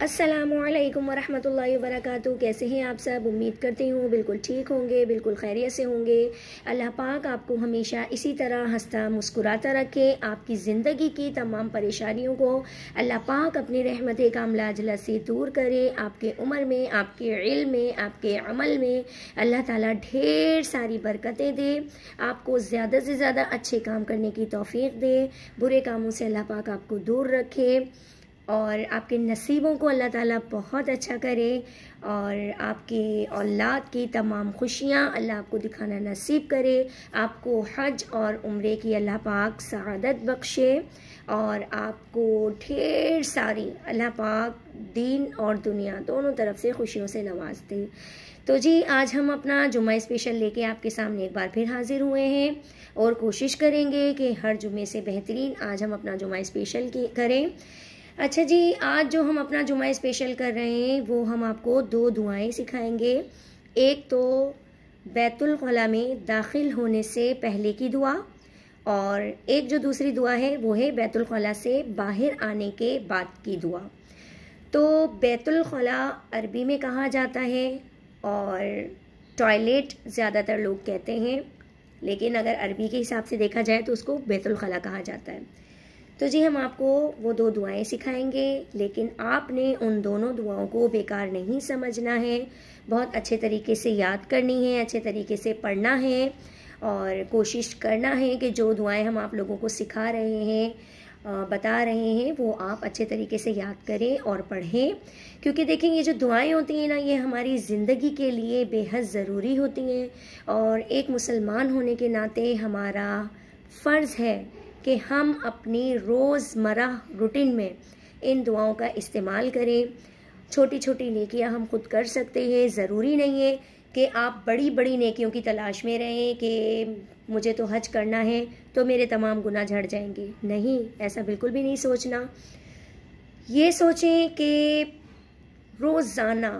अस्सलामुअलैकुम वरहमतुल्लाहि वबरकातुहू। कैसे हैं आप सब? उम्मीद करती हूँ बिल्कुल ठीक होंगे, बिल्कुल खैरियत से होंगे। अल्लाह पाक आपको हमेशा इसी तरह हंसता मुस्कुराता रखे। आपकी ज़िंदगी की तमाम परेशानियों को अल्लाह पाक अपनी रहमत कामिला अजला से दूर करे। आपके उम्र में, आपके इल्म में, आपके अमल में अल्लाह ताला ढेर सारी बरकतें दे। आपको ज़्यादा से ज़्यादा अच्छे काम करने की तौफीक दे। बुरे कामों से अल्लाह पाक आपको दूर रखे और आपके नसीबों को अल्लाह ताला बहुत अच्छा करे और आपके औलाद की तमाम खुशियाँ अल्लाह आपको दिखाना नसीब करे। आपको हज और उम्रे की अल्लाह पाक सआदत बख्शे और आपको ढेर सारी अल्लाह पाक दीन और दुनिया दोनों तरफ से खुशियों से नवाज दे। तो जी, आज हम अपना जुम्मा स्पेशल लेके आपके सामने एक बार फिर हाजिर हुए हैं और कोशिश करेंगे कि हर जुम्मे से बेहतरीन आज हम अपना जुम्मा स्पेशल करें। अच्छा जी, आज जो हम अपना जुम्मा स्पेशल कर रहे हैं वो हम आपको दो दुआएं सिखाएंगे। एक तो बैतुल खला में दाखिल होने से पहले की दुआ और एक जो दूसरी दुआ है वो है बैतुल खला से बाहर आने के बाद की दुआ। तो बैतुल खला अरबी में कहा जाता है और टॉयलेट ज़्यादातर लोग कहते हैं, लेकिन अगर अरबी के हिसाब से देखा जाए तो उसको बैतुल खला कहा जाता है। तो जी, हम आपको वो दो दुआएं सिखाएंगे, लेकिन आपने उन दोनों दुआओं को बेकार नहीं समझना है। बहुत अच्छे तरीके से याद करनी है, अच्छे तरीके से पढ़ना है और कोशिश करना है कि जो दुआएं हम आप लोगों को सिखा रहे हैं, बता रहे हैं, वो आप अच्छे तरीके से याद करें और पढ़ें। क्योंकि देखें, ये जो दुआएं होती हैं ना, ये हमारी ज़िंदगी के लिए बेहद ज़रूरी होती हैं और एक मुसलमान होने के नाते हमारा फ़र्ज़ है कि हम अपनी रोज़मर्रा रूटीन में इन दुआओं का इस्तेमाल करें। छोटी छोटी नेकियां हम खुद कर सकते हैं। ज़रूरी नहीं है कि आप बड़ी बड़ी नेकियों की तलाश में रहें कि मुझे तो हज करना है तो मेरे तमाम गुनाह झड़ जाएंगे। नहीं, ऐसा बिल्कुल भी नहीं सोचना। ये सोचें कि रोज़ाना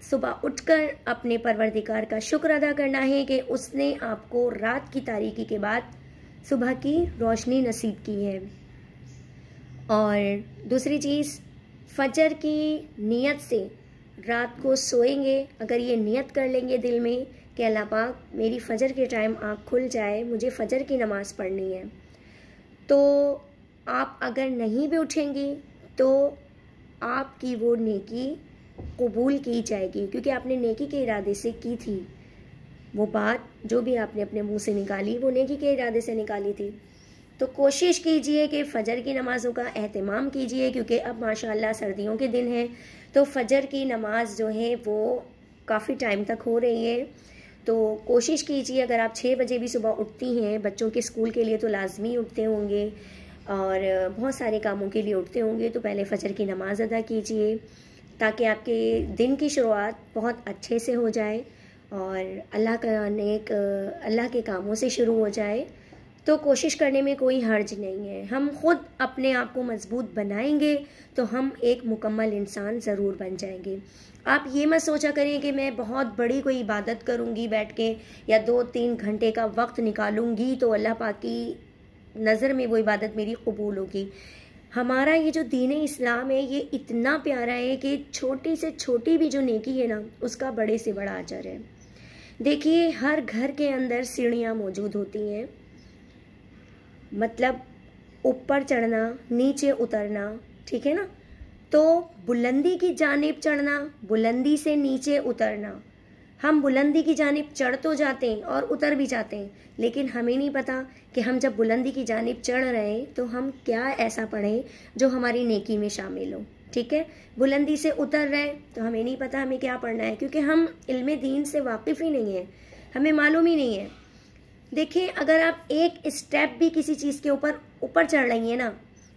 सुबह उठकर अपने परवरदिगार का शुक्र अदा करना है कि उसने आपको रात की तारीकी के बाद सुबह की रोशनी नसीब की है। और दूसरी चीज़, फजर की नियत से रात को सोएंगे, अगर ये नियत कर लेंगे दिल में कि अल्लाह पाक मेरी फ़जर के टाइम आँख खुल जाए, मुझे फ़जर की नमाज़ पढ़नी है, तो आप अगर नहीं भी उठेंगी तो आपकी वो नेकी कबूल की जाएगी, क्योंकि आपने नेकी के इरादे से की थी। वो बात जो भी आपने अपने मुंह से निकाली वो नेकी के इरादे से निकाली थी। तो कोशिश कीजिए कि फ़जर की नमाज़ों का एहतमाम कीजिए, क्योंकि अब माशाअल्लाह सर्दियों के दिन हैं तो फ़जर की नमाज़ जो है वो काफ़ी टाइम तक हो रही है। तो कोशिश कीजिए, अगर आप 6 बजे भी सुबह उठती हैं, बच्चों के स्कूल के लिए तो लाजमी उठते होंगे और बहुत सारे कामों के लिए उठते होंगे, तो पहले फ़जर की नमाज़ अदा कीजिए ताकि आपके दिन की शुरुआत बहुत अच्छे से हो जाए और अल्लाह के कामों से शुरू हो जाए। तो कोशिश करने में कोई हर्ज नहीं है। हम खुद अपने आप को मजबूत बनाएंगे तो हम एक मुकम्मल इंसान ज़रूर बन जाएंगे। आप ये मत सोचा करें कि मैं बहुत बड़ी कोई इबादत करूँगी बैठ के या 2-3 घंटे का वक्त निकालूंगी तो अल्लाह पाक की नज़र में वो इबादत मेरी कबूल होगी। हमारा ये जो दीन इस्लाम है ये इतना प्यारा है कि छोटी से छोटी भी जो नेकी है ना, उसका बड़े से बड़ा अजर है। देखिए, हर घर के अंदर सीढ़ियाँ मौजूद होती हैं, मतलब ऊपर चढ़ना, नीचे उतरना, ठीक है ना। तो बुलंदी की जानिब चढ़ना, बुलंदी से नीचे उतरना। हम बुलंदी की जानिब चढ़ तो जाते हैं और उतर भी जाते हैं, लेकिन हमें नहीं पता कि हम जब बुलंदी की जानिब चढ़ रहे हैं तो हम क्या ऐसा पढ़ें जो हमारी नेकी में शामिल हो। ठीक है, बुलंदी से उतर रहे तो हमें नहीं पता हमें क्या पढ़ना है, क्योंकि हम इल्मे दीन से वाकिफ़ ही नहीं है, हमें मालूम ही नहीं है। देखिए, अगर आप एक स्टेप भी किसी चीज़ के ऊपर चढ़ रही हैं ना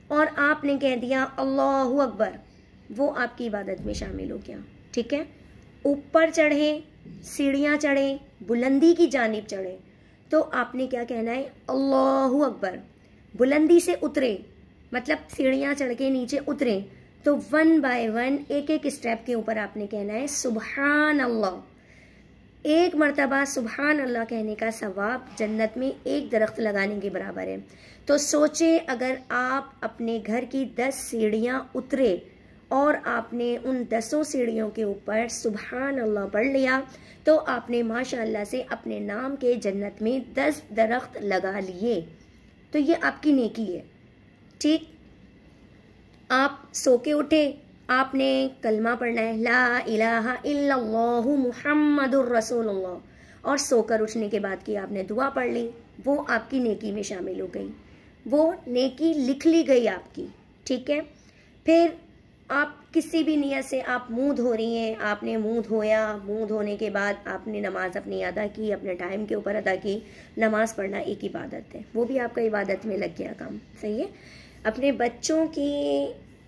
और आपने कह दिया अल्लाहु अकबर, वो आपकी इबादत में शामिल हो गया। ठीक है, ऊपर चढ़ें, सीढ़ियाँ चढ़ें, बुलंदी की जानिब चढ़ें, तो आपने क्या कहना है? अल्लाहु अकबर। बुलंदी से उतरे मतलब सीढ़ियाँ चढ़ के नीचे उतरे तो 1 बाय 1 एक एक स्टेप के ऊपर आपने कहना है सुबहान अल्लाह। एक मर्तबा सुबहान अल्लाह कहने का सवाब जन्नत में एक दरख्त लगाने के बराबर है। तो सोचे, अगर आप अपने घर की 10 सीढ़ियाँ उतरे और आपने उन 10 सीढ़ियों के ऊपर सुभान अल्लाह पढ़ लिया तो आपने माशाअल्लाह से अपने नाम के जन्नत में 10 दरख्त लगा लिए। तो ये आपकी नेकी है। ठीक, आप सो के उठे, आपने कलमा पढ़ना है ला इलाहा इल्लल्लाहु मुहम्मदुर रसूलुल्लाह, और सोकर उठने के बाद की आपने दुआ पढ़ ली, वो आपकी नेकी में शामिल हो गई, वो नेकी लिख ली गई आपकी। ठीक है, फिर आप किसी भी नियत से आप मुंह धो रही हैं, आपने मुंह धोया, मुंह धोने के बाद आपने नमाज अपनी अदा की, अपने टाइम के ऊपर अदा की। नमाज पढ़ना एक इबादत है, वो भी आपका इबादत में लग गया काम। सही है, अपने बच्चों की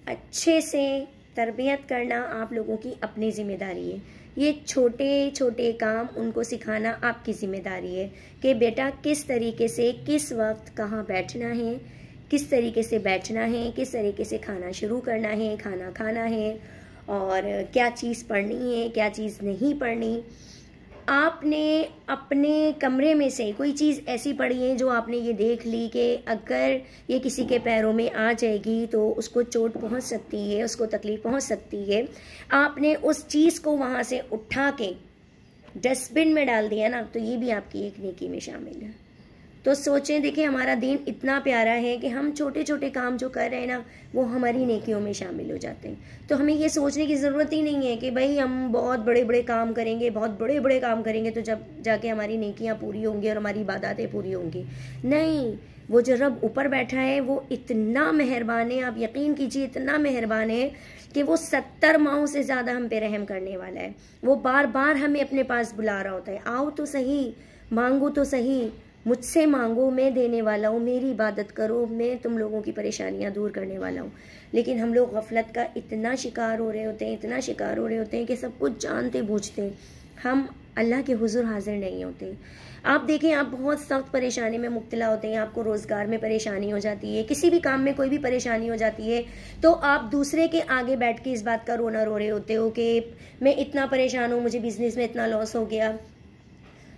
अच्छे से तरबियत करना आप लोगों की अपनी ज़िम्मेदारी है। ये छोटे छोटे काम उनको सिखाना आपकी ज़िम्मेदारी है कि बेटा किस तरीके से किस वक्त कहाँ बैठना है, किस तरीके से बैठना है, किस तरीके से खाना शुरू करना है, खाना खाना है, और क्या चीज़ पढ़नी है, क्या चीज़ नहीं पढ़नी। आपने अपने कमरे में से कोई चीज़ ऐसी पढ़ी है जो आपने ये देख ली कि अगर ये किसी के पैरों में आ जाएगी तो उसको चोट पहुंच सकती है, उसको तकलीफ़ पहुंच सकती है, आपने उस चीज़ को वहाँ से उठा के डस्टबिन में डाल दिया ना, तो ये भी आपकी एक नेकी में शामिल है। तो सोचें, देखिए हमारा दीन इतना प्यारा है कि हम छोटे छोटे काम जो कर रहे हैं ना, वो हमारी नेकियों में शामिल हो जाते हैं। तो हमें ये सोचने की ज़रूरत ही नहीं है कि भाई हम बहुत बड़े बड़े काम करेंगे, बहुत बड़े बड़े काम करेंगे तो जब जाके हमारी नेकियां पूरी होंगी और हमारी इबादतें पूरी होंगी। नहीं, वो जो रब ऊपर बैठा है वो इतना मेहरबान है, आप यकीन कीजिए इतना मेहरबान है कि वो 70 माओं से ज़्यादा हम पे रहम करने वाला है। वो बार बार हमें अपने पास बुला रहा होता है, आओ तो सही, मांगो तो सही, मुझसे मांगो, मैं देने वाला हूँ, मेरी इबादत करो, मैं तुम लोगों की परेशानियाँ दूर करने वाला हूँ। लेकिन हम लोग गफलत का इतना शिकार हो रहे होते हैं, इतना शिकार हो रहे होते हैं कि सब कुछ जानते बूझते हम अल्लाह के हुजूर हाजिर नहीं होते। आप देखें, आप बहुत सख्त परेशानी में मुब्तला होते हैं, आपको रोज़गार में परेशानी हो जाती है, किसी भी काम में कोई भी परेशानी हो जाती है, तो आप दूसरे के आगे बैठ के इस बात का रोना रो रहे होते हो कि मैं इतना परेशान हूँ, मुझे बिज़नेस में इतना लॉस हो गया,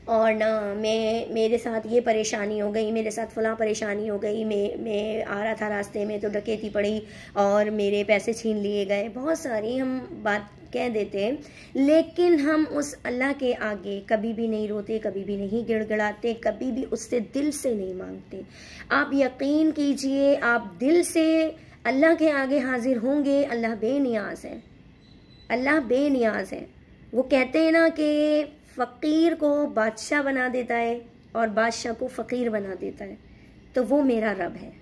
और ना मेरे साथ ये परेशानी हो गई, मेरे साथ फलां परेशानी हो गई, मैं आ रहा था रास्ते में तो डकैती पड़ी और मेरे पैसे छीन लिए गए। बहुत सारी हम बात कह देते हैं, लेकिन हम उस अल्लाह के आगे कभी भी नहीं रोते, कभी भी नहीं गिड़गिड़ाते, कभी भी उससे दिल से नहीं मांगते। आप यकीन कीजिए, आप दिल से अल्लाह के आगे हाजिर होंगे, अल्लाह बेनियाज है, अल्लाह बेनियाज है। वो कहते हैं ना कि फ़कीर को बादशाह बना देता है और बादशाह को फ़कीर बना देता है, तो वो मेरा रब है।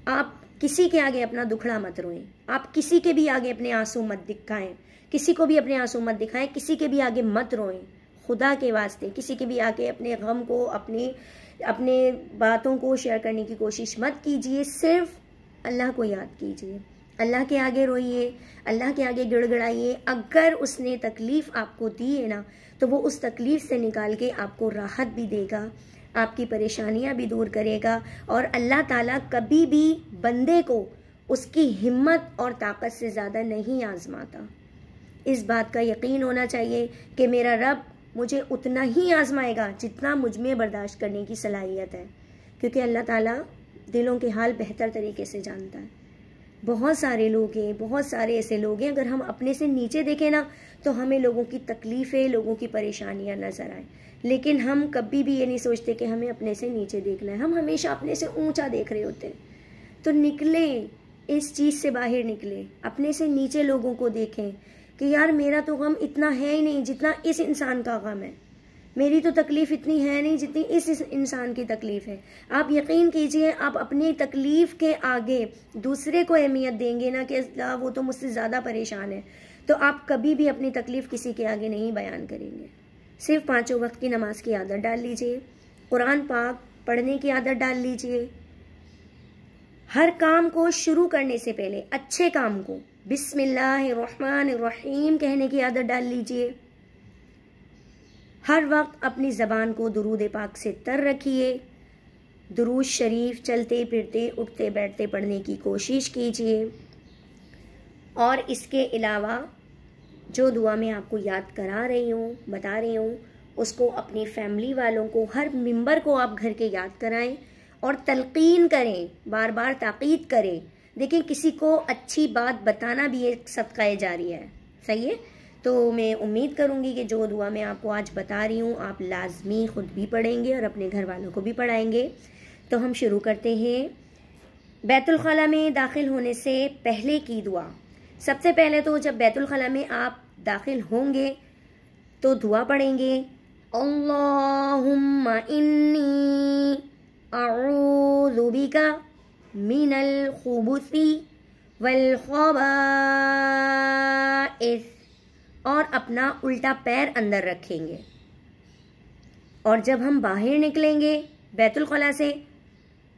आप किसी के आगे अपना दुखड़ा मत रोएं, आप किसी के भी आगे अपने आंसू मत दिखाएं, किसी को भी अपने आंसू मत दिखाएं, किसी के भी आगे मत रोएं, खुदा के वास्ते किसी के भी आगे अपने गम को, अपने बातों को शेयर करने की कोशिश मत कीजिए। सिर्फ अल्लाह को याद कीजिए, अल्लाह के आगे रोइए, अल्लाह के आगे गिड़गिड़ाइए। अगर उसने तकलीफ़ आपको दी है ना, तो वो उस तकलीफ़ से निकाल के आपको राहत भी देगा, आपकी परेशानियां भी दूर करेगा। और अल्लाह ताला कभी भी बंदे को उसकी हिम्मत और ताकत से ज़्यादा नहीं आजमाता। इस बात का यकीन होना चाहिए कि मेरा रब मुझे उतना ही आजमाएगा जितना मुझ में बर्दाश्त करने की सलाहियत है, क्योंकि अल्लाह ताला दिलों के हाल बेहतर तरीके से जानता है। बहुत सारे लोग हैं, बहुत सारे ऐसे लोग हैं, अगर हम अपने से नीचे देखें ना, तो हमें लोगों की तकलीफ़ें, लोगों की परेशानियां नज़र आए, लेकिन हम कभी भी ये नहीं सोचते कि हमें अपने से नीचे देखना है, हम हमेशा अपने से ऊंचा देख रहे होते हैं। तो निकले, इस चीज़ से बाहर निकले, अपने से नीचे लोगों को देखें कि यार मेरा तो गम इतना है ही नहीं जितना इस इंसान का गम है, मेरी तो तकलीफ़ इतनी है नहीं जितनी इस इंसान की तकलीफ़ है। आप यकीन कीजिए, आप अपनी तकलीफ़ के आगे दूसरे को अहमियत देंगे ना कि अल्लाह वो तो मुझसे ज़्यादा परेशान है, तो आप कभी भी अपनी तकलीफ़ किसी के आगे नहीं बयान करेंगे। सिर्फ 5 वक्त की नमाज की आदत डाल लीजिए, कुरान पाक पढ़ने की आदत डाल लीजिए, हर काम को शुरू करने से पहले, अच्छे काम को बिस्मिल्लाहिर्रहमानिर्रहीम कहने की आदत डाल लीजिए। हर वक्त अपनी ज़बान को दुरूद पाक से तर रखिए, दुरूद शरीफ चलते फिरते उठते बैठते पढ़ने की कोशिश कीजिए। और इसके अलावा जो दुआ मैं आपको याद करा रही हूँ, बता रही हूँ, उसको अपनी फैमिली वालों को, हर मेंबर को आप घर के याद कराएं और तलकीन करें, बार बार ताकीद करें। देखिए, किसी को अच्छी बात बताना भी एक सदका जारी है, सही है। तो मैं उम्मीद करूँगी कि जो दुआ मैं आपको आज बता रही हूँ आप लाजमी ख़ुद भी पढ़ेंगे और अपने घर वालों को भी पढ़ाएंगे। तो हम शुरू करते हैं बैतुल खला में दाखिल होने से पहले की दुआ। सबसे पहले तो जब बैतुल खला में आप दाखिल होंगे तो दुआ पढ़ेंगे, अल्लाहुम्मा इन्नी अऊज़ु बिका मिनल खुबुसी वल खबाइस, और अपना उल्टा पैर अंदर रखेंगे। और जब हम बाहर निकलेंगे बैतुल खला से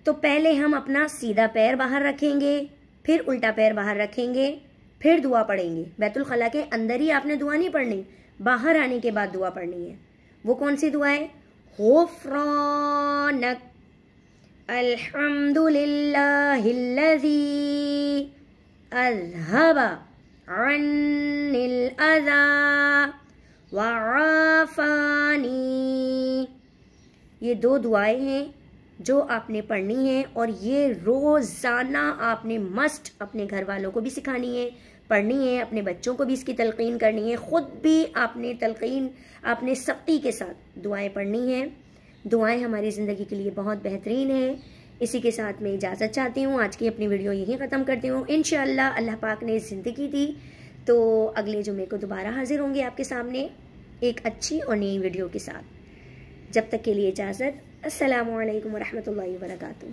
तो पहले हम अपना सीधा पैर बाहर रखेंगे, फिर उल्टा पैर बाहर रखेंगे, फिर दुआ पढ़ेंगे। बैतुल खला के अंदर ही आपने दुआ नहीं पढ़नी, बाहर आने के बाद दुआ पढ़नी है। वो कौन सी दुआ है? गुफ़रानक अल्हम्दुलिल्लाहिल्लज़ी अज़हबा अन्निल अज़ा वआफ़ानी। ये 2 दुआएं हैं जो आपने पढ़नी है और ये रोज़ाना आपने मस्ट अपने घर वालों को भी सिखानी है, पढ़नी है, अपने बच्चों को भी इसकी तलकीन करनी है, ख़ुद भी आपने तलकीन अपने सख्ती के साथ दुआएं पढ़नी हैं। दुआएं हमारी ज़िंदगी के लिए बहुत बेहतरीन है। इसी के साथ मैं इजाज़त चाहती हूँ, आज की अपनी वीडियो यहीं ख़त्म करती हूँ। इंशाअल्लाह अल्लाह पाक ने ज़िंदगी दी तो अगले जुमे को दोबारा हाजिर होंगे आपके सामने एक अच्छी और नई वीडियो के साथ। जब तक के लिए इजाज़त। अस्सलामु अलैकुम वरहमतुल्लाहि वबरकातुहू।